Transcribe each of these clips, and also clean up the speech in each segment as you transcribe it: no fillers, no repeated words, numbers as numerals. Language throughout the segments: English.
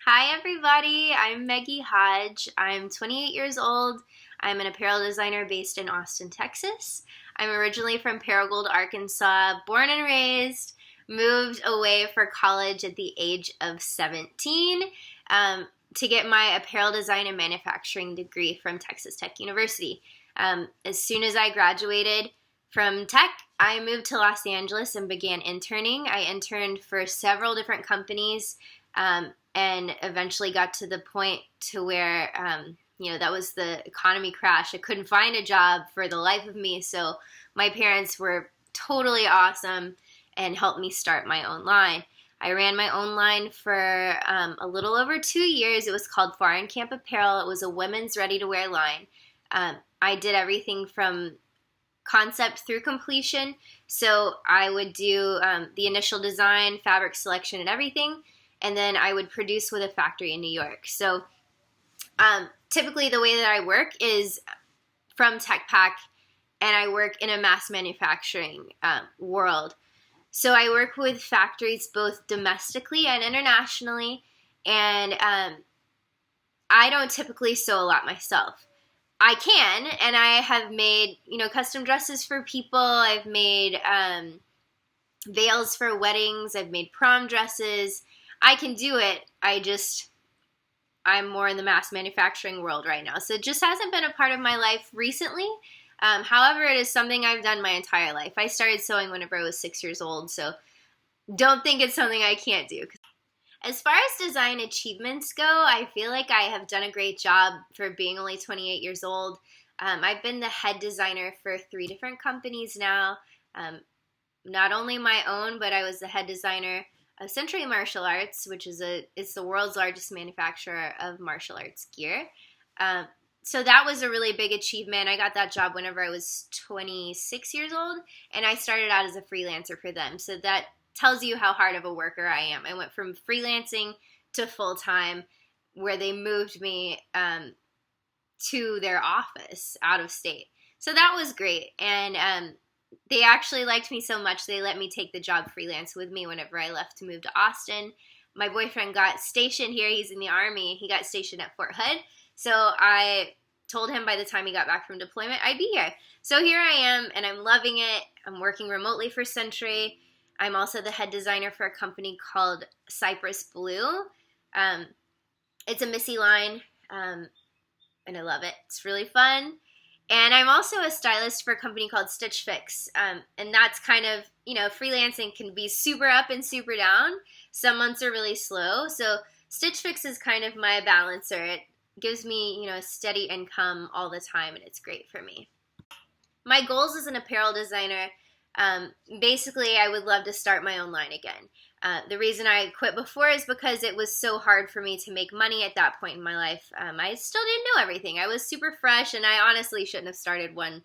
Hi everybody, I'm Meggie Hodge. I'm 28 years old. I'm an apparel designer based in Austin, Texas. I'm originally from Paragould, Arkansas, born and raised, moved away for college at the age of 17 to get my apparel design and manufacturing degree from Texas Tech University. As soon as I graduated from Tech, I moved to Los Angeles and began interning. I interned for several different companies and eventually got to the point to where, that was the economy crash. I couldn't find a job for the life of me, so my parents were totally awesome and helped me start my own line. I ran my own line for a little over 2 years. It was called Foreign Camp Apparel. It was a women's ready-to-wear line. I did everything from concept through completion, so I would do the initial design, fabric selection, and everything, and then I would produce with a factory in New York. So typically the way that I work is from Tech Pack, and I work in a mass manufacturing world. So I work with factories both domestically and internationally, and I don't typically sew a lot myself. I can, and I have made, custom dresses for people. I've made veils for weddings. I've made prom dresses. I can do it. I'm more in the mass manufacturing world right now. So it just hasn't been a part of my life recently. However, it is something I've done my entire life. I started sewing whenever I was 6 years old, so don't think it's something I can't do. As far as design achievements go, I feel like I have done a great job for being only 28 years old. I've been the head designer for 3 different companies now. Not only my own, but I was the head designer of Century Martial Arts, which is it's the world's largest manufacturer of martial arts gear. So that was a really big achievement. I got that job whenever I was 26 years old, and I started out as a freelancer for them. So that tells you how hard of a worker I am. I went from freelancing to full-time, where they moved me to their office out of state. So that was great. And they actually liked me so much, they let me take the job freelance with me whenever I left to move to Austin. My boyfriend got stationed here. He's in the Army. He got stationed at Fort Hood. So I told him by the time he got back from deployment, I'd be here. So here I am, and I'm loving it. I'm working remotely for Century. I'm also the head designer for a company called Cypress Blue. It's a Missy line, and I love it. It's really fun. And I'm also a stylist for a company called Stitch Fix. And that's kind of, freelancing can be super up and super down. Some months are really slow. So Stitch Fix is kind of my balancer. It gives me, a steady income all the time, and it's great for me. My goals as an apparel designer, basically I would love to start my own line again. The reason I quit before is because it was so hard for me to make money at that point in my life. I still didn't know everything. I was super fresh, and I honestly shouldn't have started one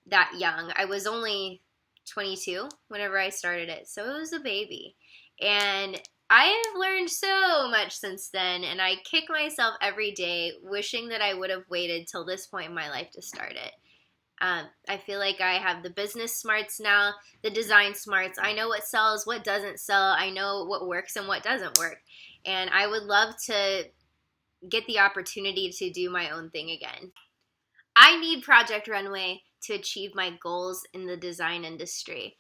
that young. I was only 22 whenever I started it, so it was a baby. And I have learned so much since then, and I kick myself every day wishing that I would have waited till this point in my life to start it. I feel like I have the business smarts now, the design smarts. I know what sells, what doesn't sell. I know what works and what doesn't work. And I would love to get the opportunity to do my own thing again. I need Project Runway to achieve my goals in the design industry.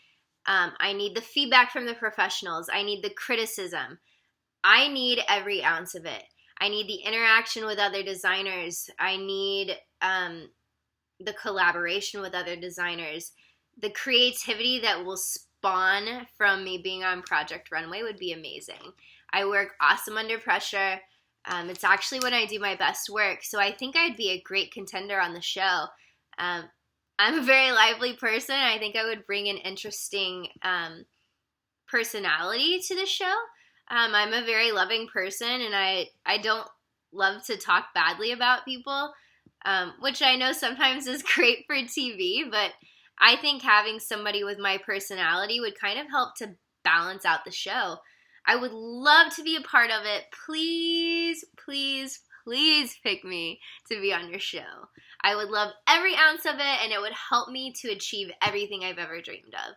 I need the feedback from the professionals. I need the criticism. I need every ounce of it. I need the interaction with other designers. I need the collaboration with other designers. The creativity that will spawn from me being on Project Runway would be amazing. I work awesome under pressure. It's actually when I do my best work, so I think I'd be a great contender on the show. I'm a very lively person. I think I would bring an interesting personality to the show. I'm a very loving person, and I don't love to talk badly about people. Which I know sometimes is great for TV, but I think having somebody with my personality would kind of help to balance out the show. I would love to be a part of it. Please, please, please pick me to be on your show. I would love every ounce of it, and it would help me to achieve everything I've ever dreamed of.